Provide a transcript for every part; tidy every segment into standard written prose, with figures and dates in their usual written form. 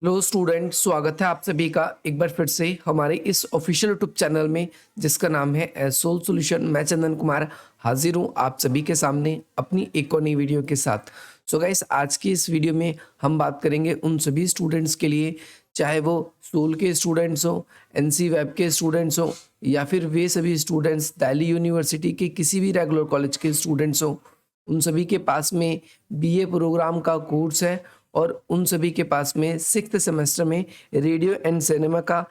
Hello student, स्वागत है आप सभी का एक बार फिर से हमारे इस ऑफिशियल यूट्यूब चैनल में जिसका नाम है सोल सॉल्यूशन। मैं चंदन कुमार हाजिर हूँ आप सभी के सामने अपनी एक और नई वीडियो के साथ। सो गाइस, आज की इस वीडियो में हम बात करेंगे उन सभी स्टूडेंट्स के लिए, चाहे वो सोल के स्टूडेंट्स हो, एनसी वेब के स्टूडेंट्स हो, या फिर वे सभी स्टूडेंट्स दिल्ली यूनिवर्सिटी के किसी भी रेगुलर कॉलेज के स्टूडेंट्स हो। उन सभी के पास में बीए प्रोग्राम का कोर्स है और उन सभी के पास में सिक्स्थ सेमेस्टर में रेडियो एंड सिनेमा का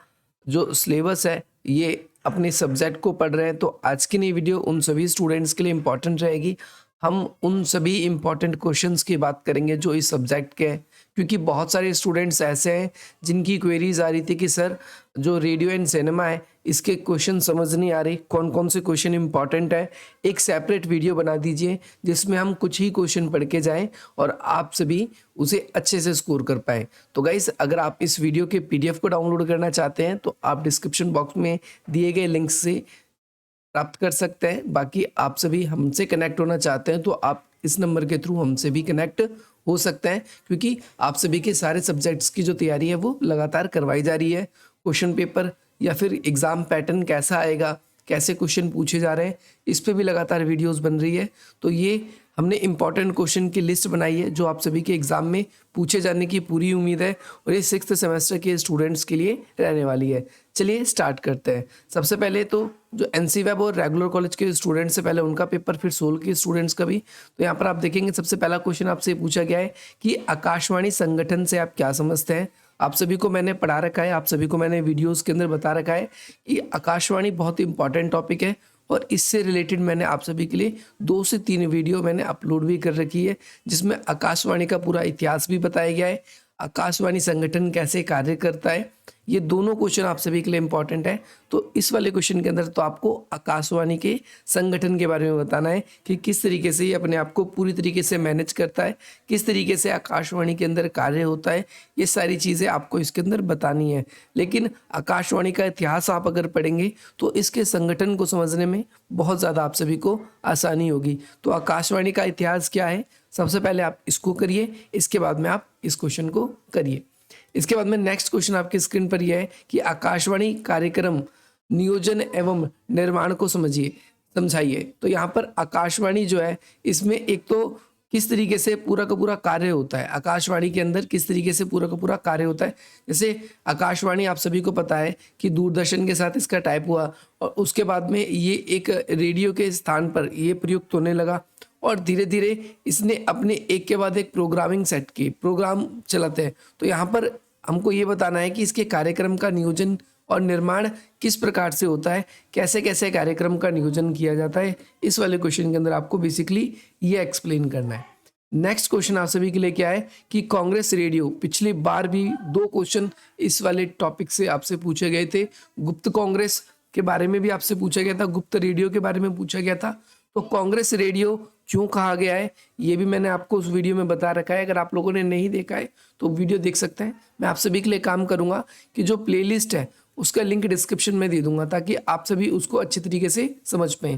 जो सिलेबस है ये अपने सब्जेक्ट को पढ़ रहे हैं। तो आज की नई वीडियो उन सभी स्टूडेंट्स के लिए इम्पॉर्टेंट रहेगी। हम उन सभी इम्पॉर्टेंट क्वेश्चंस की बात करेंगे जो इस सब्जेक्ट के हैं, क्योंकि बहुत सारे स्टूडेंट्स ऐसे हैं जिनकी क्वेरीज आ रही थी कि सर जो रेडियो एंड सिनेमा है इसके क्वेश्चन समझ नहीं आ रही, कौन कौन से क्वेश्चन इंपॉर्टेंट है। एक सेपरेट वीडियो बना दीजिए जिसमें हम कुछ ही क्वेश्चन पढ़ के जाएं और आप सभी उसे अच्छे से स्कोर कर पाएं। तो गाइस, अगर आप इस वीडियो के पीडीएफ को डाउनलोड करना चाहते हैं तो आप डिस्क्रिप्शन बॉक्स में दिए गए लिंक से प्राप्त कर सकते हैं। बाकी आप सभी हमसे कनेक्ट होना चाहते हैं तो आप इस नंबर के थ्रू हमसे भी कनेक्ट हो सकते हैं, क्योंकि आप सभी के सारे सब्जेक्ट्स की जो तैयारी है वो लगातार करवाई जा रही है। क्वेश्चन पेपर या फिर एग्ज़ाम पैटर्न कैसा आएगा, कैसे क्वेश्चन पूछे जा रहे हैं, इस पे भी लगातार वीडियोस बन रही है। तो ये हमने इंपॉर्टेंट क्वेश्चन की लिस्ट बनाई है जो आप सभी के एग्ज़ाम में पूछे जाने की पूरी उम्मीद है और ये सिक्स्थ सेमेस्टर के स्टूडेंट्स के लिए रहने वाली है। चलिए स्टार्ट करते हैं। सबसे पहले तो जो एनसी वेब और रेगुलर कॉलेज के स्टूडेंट्स से पहले उनका पेपर, फिर सोल के स्टूडेंट्स का भी। तो यहाँ पर आप देखेंगे सबसे पहला क्वेश्चन आपसे पूछा गया है कि आकाशवाणी संगठन से आप क्या समझते हैं। आप सभी को मैंने पढ़ा रखा है, आप सभी को मैंने वीडियोस के अंदर बता रखा है कि आकाशवाणी बहुत ही इंपॉर्टेंट टॉपिक है और इससे रिलेटेड मैंने आप सभी के लिए 2 से 3 वीडियो मैंने अपलोड भी कर रखी है जिसमें आकाशवाणी का पूरा इतिहास भी बताया गया है, आकाशवाणी संगठन कैसे कार्य करता है। ये दोनों क्वेश्चन आप सभी के लिए इंपॉर्टेंट है। तो इस वाले क्वेश्चन के अंदर तो आपको आकाशवाणी के संगठन के बारे में बताना है कि किस तरीके से ये अपने आप को पूरी तरीके से मैनेज करता है, किस तरीके से आकाशवाणी के अंदर कार्य होता है। ये सारी चीज़ें आपको इसके अंदर बतानी है। लेकिन आकाशवाणी का इतिहास आप अगर पढ़ेंगे तो इसके संगठन को समझने में बहुत ज़्यादा आप सभी को आसानी होगी। तो आकाशवाणी का इतिहास क्या है, सबसे पहले आप इसको करिए, इसके बाद में आप इस क्वेश्चन को करिए। इसके बाद में नेक्स्ट क्वेश्चन आपकी स्क्रीन पर यह है कि आकाशवाणी कार्यक्रम नियोजन एवं निर्माण को समझाइए। तो यहाँ पर आकाशवाणी जो है इसमें एक तो किस तरीके से पूरा का पूरा कार्य होता है, आकाशवाणी के अंदर किस तरीके से पूरा का पूरा कार्य होता है। जैसे आकाशवाणी आप सभी को पता है कि दूरदर्शन के साथ इसका टाइप हुआ और उसके बाद में ये एक रेडियो के स्थान पर ये प्रयुक्त होने लगा और धीरे धीरे इसने अपने एक के बाद एक प्रोग्रामिंग सेट की प्रोग्राम चलाते हैं। तो यहाँ पर हमको ये बताना है कि इसके कार्यक्रम का नियोजन और निर्माण किस प्रकार से होता है, कैसे कैसे कार्यक्रम का नियोजन किया जाता है। इस वाले क्वेश्चन के अंदर आपको बेसिकली ये एक्सप्लेन करना है। नेक्स्ट क्वेश्चन आप सभी के लिए क्या है कि कांग्रेस रेडियो, पिछली बार भी 2 क्वेश्चन इस वाले टॉपिक से आपसे पूछे गए थे। गुप्त कांग्रेस के बारे में भी आपसे पूछा गया था, गुप्त रेडियो के बारे में पूछा गया था। तो कांग्रेस रेडियो क्यों कहा गया है ये भी मैंने आपको उस वीडियो में बता रखा है। अगर आप लोगों ने नहीं देखा है तो वीडियो देख सकते हैं। मैं आप सभी के लिए काम करूंगा कि जो प्लेलिस्ट है उसका लिंक डिस्क्रिप्शन में दे दूंगा ताकि आप सभी उसको अच्छे तरीके से समझ पाएं।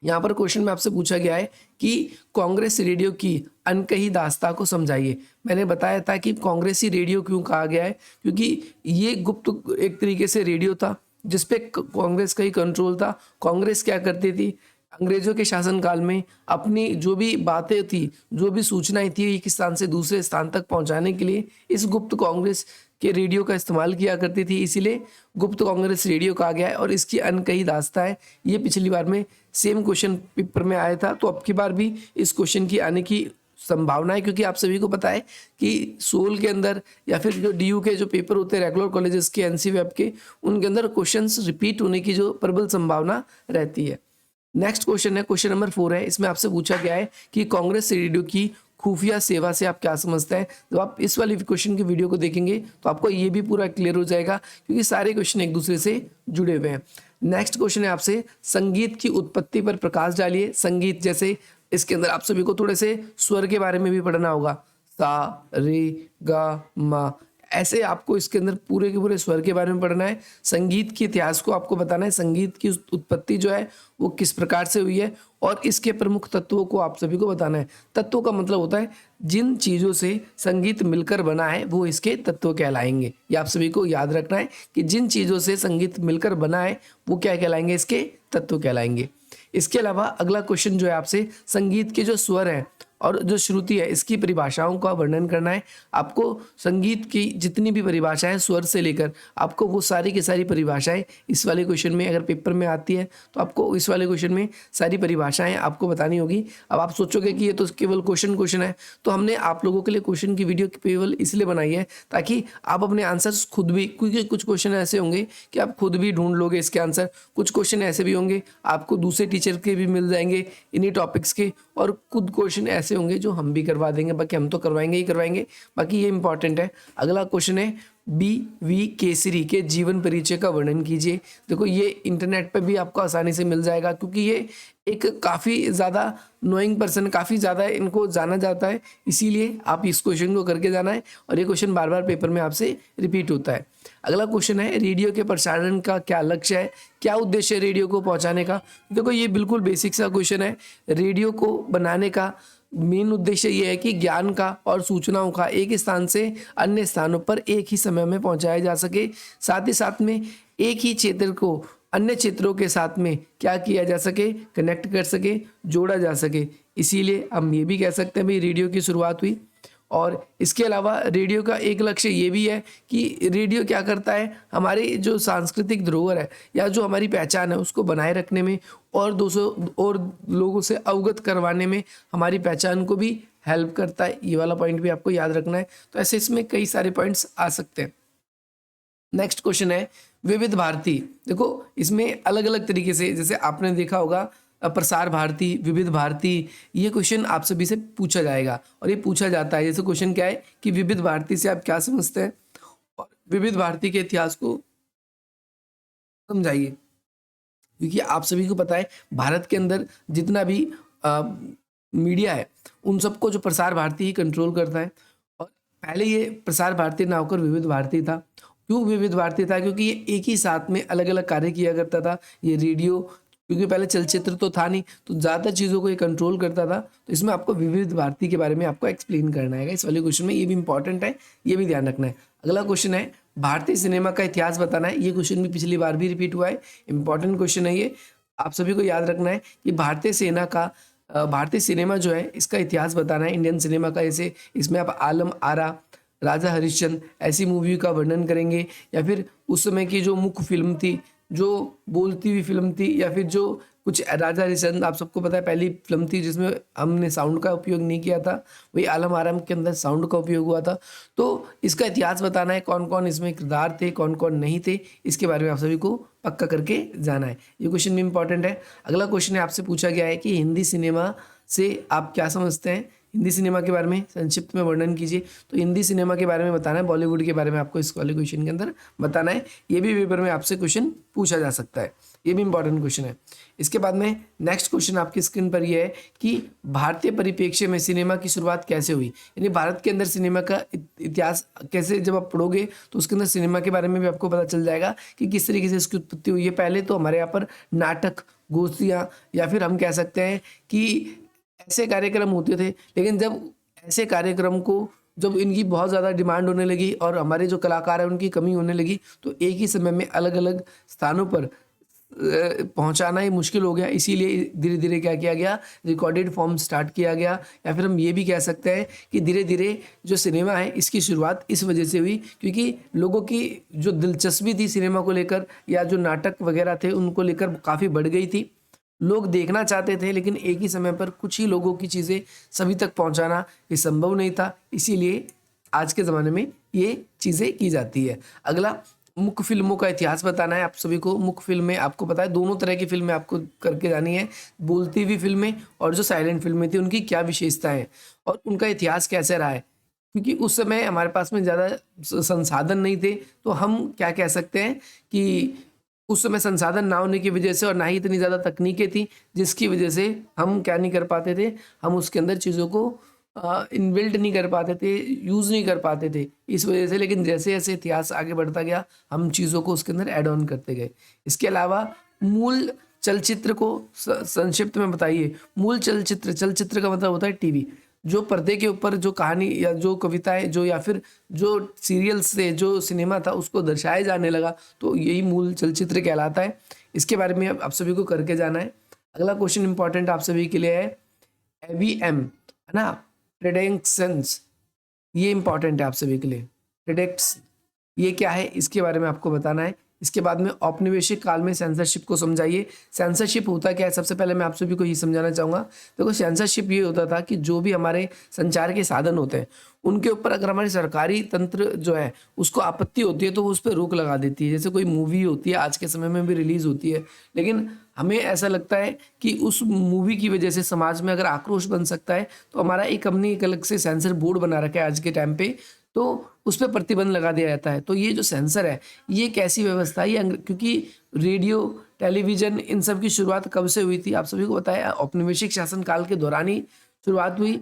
यहाँ पर क्वेश्चन में आपसे पूछा गया है कि कांग्रेस रेडियो की अनकही दास्तां को समझाइए। मैंने बताया था कि कांग्रेसी रेडियो क्यों कहा गया है, क्योंकि ये गुप्त एक तरीके से रेडियो था जिसपे कांग्रेस का ही कंट्रोल था। कांग्रेस क्या करती थी, अंग्रेजों के शासनकाल में अपनी जो भी बातें थी, जो भी सूचनाएं थी एक स्थान से दूसरे स्थान तक पहुंचाने के लिए इस गुप्त कांग्रेस के रेडियो का इस्तेमाल किया करती थी, इसीलिए गुप्त कांग्रेस रेडियो कहा गया है। और इसकी अनकही दास्तां है, ये पिछली बार में सेम क्वेश्चन पेपर में आया था तो अब की बार भी इस क्वेश्चन की आने की संभावना है, क्योंकि आप सभी को पता है कि सोल के अंदर या फिर जो डीयू के जो पेपर होते हैं रेगुलर कॉलेजेस के, एनसी वेब के, उनके अंदर क्वेश्चंस रिपीट होने की जो प्रबल संभावना रहती है। नेक्स्ट क्वेश्चन है, क्वेश्चन नंबर 4 है। इसमें आपसे पूछा गया है कि कांग्रेस रेडियो की खुफिया सेवा से आप क्या समझते हैं। जब आप इस वाली क्वेश्चन की वीडियो को देखेंगे तो आपको ये भी पूरा क्लियर हो जाएगा, क्योंकि सारे क्वेश्चन एक दूसरे से जुड़े हुए हैं। नेक्स्ट क्वेश्चन है आपसे संगीत की उत्पत्ति पर प्रकाश डालिए। संगीत जैसे इसके अंदर आप सभी को थोड़े से स्वर के बारे में भी पढ़ना होगा, सा रे गा मा, ऐसे आपको इसके अंदर पूरे के पूरे स्वर के बारे में पढ़ना है, संगीत के इतिहास को आपको बताना है, संगीत की उत्पत्ति जो है वो किस प्रकार से हुई है और इसके प्रमुख तत्वों को आप सभी को बताना है। तत्वों का मतलब होता है जिन चीज़ों से संगीत मिलकर बना है वो इसके तत्व कहलाएंगे। ये आप सभी को याद रखना है कि जिन चीज़ों से संगीत मिलकर बना है वो क्या कहलाएंगे, इसके तत्व कहलाएंगे। इसके अलावा अगला क्वेश्चन जो है आपसे संगीत के जो स्वर हैं और जो श्रुति है इसकी परिभाषाओं का वर्णन करना है। आपको संगीत की जितनी भी परिभाषाएं स्वर से लेकर आपको वो सारी की सारी परिभाषाएं इस वाले क्वेश्चन में अगर पेपर में आती है तो आपको इस वाले क्वेश्चन में सारी परिभाषाएं आपको बतानी होगी। अब आप सोचोगे कि ये तो केवल क्वेश्चन है, तो हमने आप लोगों के लिए क्वेश्चन की वीडियो केवल इसलिए बनाई है ताकि आप अपने आंसर्स खुद भी, क्योंकि कुछ क्वेश्चन ऐसे होंगे कि आप खुद भी ढूंढ लोगे इसके आंसर, कुछ क्वेश्चन ऐसे भी होंगे आपको दूसरे टीचर के भी मिल जाएंगे इन्हीं टॉपिक्स के, और कुछ क्वेश्चन ऐसे होंगे जो हम भी करवा देंगे। बाकी हम तो करवाएंगे ही करवाएंगे, बाकी ये इंपॉर्टेंट है। अगला क्वेश्चन है बी.वी. केसरी के जीवन परिचय का वर्णन कीजिए। देखो ये इंटरनेट पे भी आपको आसानी से मिल जाएगा क्योंकि ये एक काफ़ी ज़्यादा नोइंग पर्सन, काफ़ी ज़्यादा इनको जाना जाता है, इसीलिए आप इस क्वेश्चन को करके जाना है और ये क्वेश्चन बार बार पेपर में आपसे रिपीट होता है। अगला क्वेश्चन है रेडियो के प्रसारण का क्या लक्ष्य है, क्या उद्देश्य है रेडियो को पहुंचाने का। देखो ये बिल्कुल बेसिक सा क्वेश्चन है। रेडियो को बनाने का मेन उद्देश्य ये है कि ज्ञान का और सूचनाओं का एक स्थान से अन्य स्थानों पर एक ही समय में पहुंचाया जा सके, साथ ही साथ में एक ही क्षेत्र को अन्य क्षेत्रों के साथ में क्या किया जा सके, कनेक्ट कर सके, जोड़ा जा सके। इसीलिए हम ये भी कह सकते हैं भाई रेडियो की शुरुआत हुई। और इसके अलावा रेडियो का एक लक्ष्य ये भी है कि रेडियो क्या करता है, हमारे जो सांस्कृतिक धरोहर है या जो हमारी पहचान है उसको बनाए रखने में और और लोगों से अवगत करवाने में हमारी पहचान को भी हेल्प करता है। ये वाला पॉइंट भी आपको याद रखना है। तो ऐसे इसमें कई सारे पॉइंट्स आ सकते हैं। नेक्स्ट क्वेश्चन है विविध भारती। देखो इसमें अलग अलग तरीके से, जैसे आपने देखा होगा प्रसार भारती, विविध भारती, ये क्वेश्चन आप सभी से पूछा जाएगा और ये पूछा जाता है। जैसे क्वेश्चन क्या है कि विविध भारती से आप क्या समझते हैं और विविध भारती के इतिहास को समझाइए। क्योंकि आप सभी को पता है भारत के अंदर जितना भी मीडिया है उन सबको जो प्रसार भारती ही कंट्रोल करता है, और पहले ये प्रसार भारती ना होकर विविध भारती था। क्यों विविध भारती था? क्योंकि ये एक ही साथ में अलग अलग कार्य किया करता था। ये रेडियो, क्योंकि पहले चलचित्र तो था नहीं, तो ज़्यादा चीज़ों को ये कंट्रोल करता था। तो इसमें आपको विविध भारती के बारे में आपको एक्सप्लेन करना है इस वाले क्वेश्चन में। ये भी इंपॉर्टेंट है, ये भी ध्यान रखना है। अगला क्वेश्चन है भारतीय सिनेमा का इतिहास बताना है। ये क्वेश्चन भी पिछली बार भी रिपीट हुआ है, इंपॉर्टेंट क्वेश्चन है ये। आप सभी को याद रखना है कि भारतीय सिनेमा जो है इसका इतिहास बताना है, इंडियन सिनेमा का। जैसे इसमें आप आलम आरा, राजा हरिश्चंद्र ऐसी मूवी का वर्णन करेंगे, या फिर उस समय की जो मुख्य फिल्म थी, जो बोलती हुई फिल्म थी, या फिर जो कुछ राजा हरिश्चंद्र आप सबको पता है पहली फिल्म थी जिसमें हमने साउंड का उपयोग नहीं किया था, वही आलम आराम के अंदर साउंड का उपयोग हुआ था। तो इसका इतिहास बताना है, कौन कौन इसमें किरदार थे, कौन कौन नहीं थे, इसके बारे में आप सभी को पक्का करके जाना है। ये क्वेश्चन भी इंपॉर्टेंट है। अगला क्वेश्चन है आपसे पूछा गया है कि हिंदी सिनेमा से आप क्या समझते हैं, हिंदी सिनेमा के बारे में संक्षिप्त में वर्णन कीजिए। तो हिंदी सिनेमा के बारे में बताना है, बॉलीवुड के बारे में आपको इस वाले क्वेश्चन के अंदर बताना है। ये भी पेपर में आपसे क्वेश्चन पूछा जा सकता है, ये भी इंपॉर्टेंट क्वेश्चन है। इसके बाद में नेक्स्ट क्वेश्चन आपकी स्क्रीन पर ये है कि भारतीय परिप्रेक्ष्य में सिनेमा की शुरुआत कैसे हुई, यानी भारत के अंदर सिनेमा का इतिहास कैसे, जब आप पढ़ोगे तो उसके अंदर सिनेमा के बारे में भी आपको पता चल जाएगा कि किस तरीके से इसकी उत्पत्ति हुई है। पहले तो हमारे यहाँ पर नाटक, गोष्ठियाँ, या फिर हम कह सकते हैं कि ऐसे कार्यक्रम होते थे, लेकिन जब ऐसे कार्यक्रम को, जब इनकी बहुत ज़्यादा डिमांड होने लगी और हमारे जो कलाकार हैं उनकी कमी होने लगी, तो एक ही समय में अलग अलग स्थानों पर पहुंचाना ही मुश्किल हो गया। इसीलिए धीरे धीरे क्या किया गया, रिकॉर्डेड फॉर्म स्टार्ट किया गया, या फिर हम ये भी कह सकते हैं कि धीरे धीरे जो सिनेमा है इसकी शुरुआत इस वजह से हुई क्योंकि लोगों की जो दिलचस्पी थी सिनेमा को लेकर, या जो नाटक वगैरह थे उनको लेकर काफ़ी बढ़ गई थी। लोग देखना चाहते थे, लेकिन एक ही समय पर कुछ ही लोगों की चीज़ें सभी तक पहुंचाना ये संभव नहीं था। इसीलिए आज के ज़माने में ये चीज़ें की जाती है। अगला मुख्य फिल्मों का इतिहास बताना है आप सभी को। मुख्य फिल्में आपको पता है, दोनों तरह की फिल्में आपको करके जानी है, बोलती हुई फिल्में और जो साइलेंट फिल्में थी उनकी क्या विशेषताएं हैं और उनका इतिहास कैसे रहा है। क्योंकि उस समय हमारे पास में ज़्यादा संसाधन नहीं थे, तो हम क्या कह सकते हैं कि उस समय संसाधन ना होने की वजह से और ना ही इतनी ज़्यादा तकनीकें थी, जिसकी वजह से हम क्या नहीं कर पाते थे, हम उसके अंदर चीज़ों को इनबिल्ट नहीं कर पाते थे, यूज़ नहीं कर पाते थे इस वजह से। लेकिन जैसे जैसे इतिहास आगे बढ़ता गया हम चीज़ों को उसके अंदर ऐड ऑन करते गए। इसके अलावा मूल चलचित्र को संक्षिप्त में बताइए। मूल चलचित्र, चलचित्र का मतलब होता है टीवी, जो पर्दे के ऊपर जो कहानी या जो कविताएं जो या फिर जो सीरियल्स से जो सिनेमा था उसको दर्शाया जाने लगा, तो यही मूल चलचित्र कहलाता है। इसके बारे में आप सभी को करके जाना है। अगला क्वेश्चन इंपॉर्टेंट आप सभी के लिए है एवीएम, है ना, प्रेडिक्शंस, ये इंपॉर्टेंट है आप सभी के लिए। प्रेडिक्ट्स ये क्या है इसके बारे में आपको बताना है। इसके बाद में औपनिवेशिक काल में सेंसरशिप को समझाइए। सेंसरशिप होता क्या है, सबसे पहले मैं आप सभी को ये समझाना चाहूँगा। देखो सेंसरशिप ये होता था कि जो भी हमारे संचार के साधन होते हैं उनके ऊपर अगर हमारी सरकारी तंत्र जो है उसको आपत्ति होती है तो वो उस पर रोक लगा देती है। जैसे कोई मूवी होती है आज के समय में भी रिलीज होती है, लेकिन हमें ऐसा लगता है कि उस मूवी की वजह से समाज में अगर आक्रोश बन सकता है तो हमारा एक अपनी एक अलग से सेंसर बोर्ड बना रखा है आज के टाइम पे, तो उस पर प्रतिबंध लगा दिया जाता है। तो ये जो सेंसर है ये कैसी व्यवस्था है, ये क्योंकि रेडियो टेलीविजन इन सब की शुरुआत कब से हुई थी आप सभी को बताया, औपनिवेशिक शासन काल के दौरान ही शुरुआत हुई।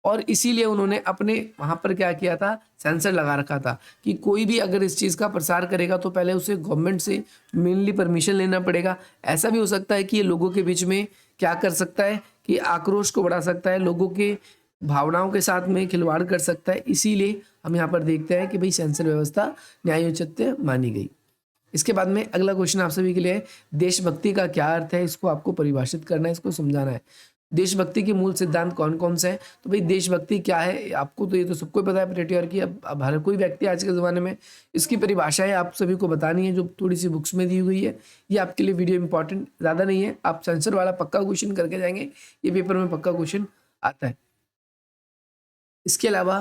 और इसीलिए उन्होंने अपने वहाँ पर क्या किया था, सेंसर लगा रखा था कि कोई भी अगर इस चीज़ का प्रसार करेगा तो पहले उसे गवर्नमेंट से मेनली परमिशन लेना पड़ेगा। ऐसा भी हो सकता है कि ये लोगों के बीच में क्या कर सकता है कि आक्रोश को बढ़ा सकता है, लोगों के भावनाओं के साथ में खिलवाड़ कर सकता है। इसीलिए हम यहाँ पर देखते हैं कि भाई सेंसर व्यवस्था न्यायोचित मानी गई। इसके बाद में अगला क्वेश्चन आप सभी के लिए है देशभक्ति का क्या अर्थ है, इसको आपको परिभाषित करना है, इसको समझाना है। देशभक्ति के मूल सिद्धांत कौन कौन से हैं, तो भाई देशभक्ति क्या है आपको तो ये तो सबको पता है प्रेटियर की। अब हर कोई व्यक्ति आज के ज़माने में इसकी परिभाषाएं आप सभी को बतानी है जो थोड़ी सी बुक्स में दी हुई है। ये आपके लिए वीडियो इंपॉर्टेंट ज़्यादा नहीं है, आप सेंसर वाला पक्का क्वेश्चन करके जाएंगे, ये पेपर में पक्का क्वेश्चन आता है। इसके अलावा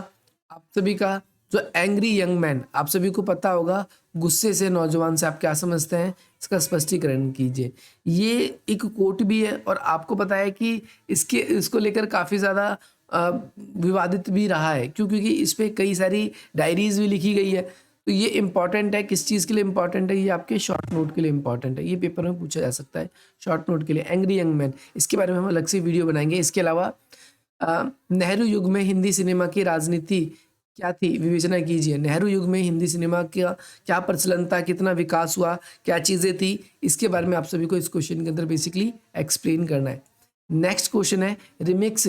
आप सभी का जो एंग्री यंग मैन, आप सभी को पता होगा गुस्से से नौजवान से आप क्या समझते हैं, इसका स्पष्टीकरण कीजिए। ये एक कोट भी है और आपको पता है कि इसको लेकर काफ़ी ज़्यादा विवादित भी रहा है। क्यों? क्योंकि इस पर कई सारी डायरीज भी लिखी गई है। तो ये इंपॉर्टेंट है, किस चीज़ के लिए इंपॉर्टेंट है, ये आपके शॉर्ट नोट के लिए इंपॉर्टेंट है, ये पेपर में पूछा जा सकता है शॉर्ट नोट के लिए। एंग्री यंग मैन, इसके बारे में हम अलग से वीडियो बनाएंगे। इसके अलावा नेहरू युग में हिंदी सिनेमा की राजनीति क्या थी, विवेचना कीजिए। नेहरू युग में हिंदी सिनेमा का क्या प्रचलन था, कितना विकास हुआ, क्या चीज़ें थी, इसके बारे में आप सभी को इस क्वेश्चन के अंदर बेसिकली एक्सप्लेन करना है। नेक्स्ट क्वेश्चन है रिमिक्स।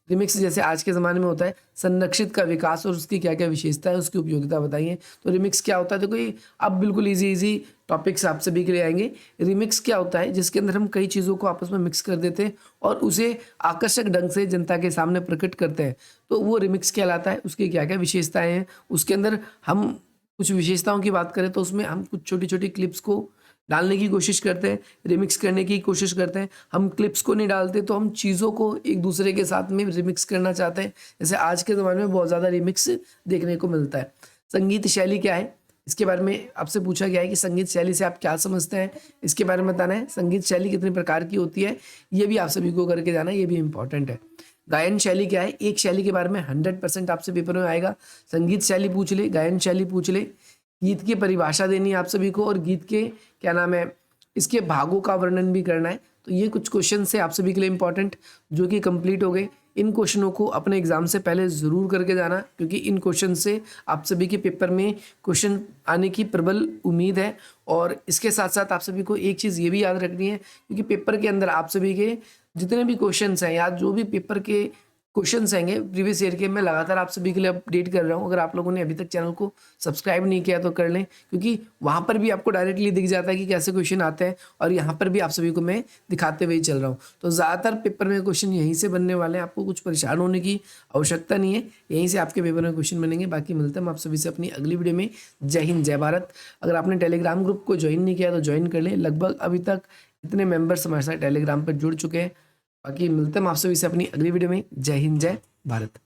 रिमिक्स जैसे आज के ज़माने में होता है संरक्षित का विकास और उसकी क्या क्या विशेषता है, उसकी उपयोगिता बताइए। तो रिमिक्स क्या होता है, देखो ये अब बिल्कुल इजी टॉपिक्स आप सभी के लिए आएंगे। रिमिक्स क्या होता है, जिसके अंदर हम कई चीज़ों को आपस में मिक्स कर देते हैं और उसे आकर्षक ढंग से जनता के सामने प्रकट करते हैं, तो वो रिमिक्स कहलाता है। उसकी क्या क्या विशेषताएँ हैं, उसके अंदर हम कुछ विशेषताओं की बात करें तो उसमें हम कुछ छोटी छोटी क्लिप्स को डालने की कोशिश करते हैं, रिमिक्स करने की कोशिश करते हैं। हम क्लिप्स को नहीं डालते तो हम चीज़ों को एक दूसरे के साथ में रिमिक्स करना चाहते हैं। जैसे आज के ज़माने में बहुत ज़्यादा रिमिक्स देखने को मिलता है। संगीत शैली क्या है, इसके बारे में आपसे पूछा गया है कि संगीत शैली से आप क्या समझते हैं, इसके बारे में बताना है। संगीत शैली कितने प्रकार की होती है, ये भी आप सभी को करके जाना है, ये भी इंपॉर्टेंट है। गायन शैली क्या है, एक शैली के बारे में 100% आपसे पेपर में आएगा। संगीत शैली पूछ ले, गायन शैली पूछ ले, गीत की परिभाषा देनी है आप सभी को और गीत के क्या नाम है इसके भागों का वर्णन भी करना है। तो ये कुछ क्वेश्चन है आप सभी के लिए इंपॉर्टेंट जो कि कंप्लीट हो गए। इन क्वेश्चनों को अपने एग्जाम से पहले ज़रूर करके जाना, क्योंकि इन क्वेश्चन से आप सभी के पेपर में क्वेश्चन आने की प्रबल उम्मीद है। और इसके साथ साथ आप सभी को एक चीज़ ये भी याद रखनी है, क्योंकि पेपर के अंदर आप सभी के जितने भी क्वेश्चन हैं या जो भी पेपर के क्वेश्चंस आएंगे प्रीवियस ईयर के, मैं लगातार आप सभी के लिए अपडेट कर रहा हूँ। अगर आप लोगों ने अभी तक चैनल को सब्सक्राइब नहीं किया तो कर लें, क्योंकि वहाँ पर भी आपको डायरेक्टली दिख जाता है कि कैसे क्वेश्चन आते हैं और यहाँ पर भी आप सभी को मैं दिखाते हुए ही चल रहा हूँ। तो ज़्यादातर पेपर में क्वेश्चन यहीं से बनने वाले हैं, आपको कुछ परेशान होने की आवश्यकता नहीं है, यहीं से आपके पेपर में क्वेश्चन बनेंगे। बाकी मिलते हैं हम आप सभी से अपनी अगली वीडियो में। जय हिंद, जय भारत। अगर आपने टेलीग्राम ग्रुप को ज्वाइन नहीं किया तो ज्वाइन कर लें। लगभग अभी तक इतने मेंबर्स हमारे साथ टेलीग्राम पर जुड़ चुके हैं। बाकी मिलते हैं आप सभी से अपनी अगली वीडियो में। जय हिंद, जय भारत।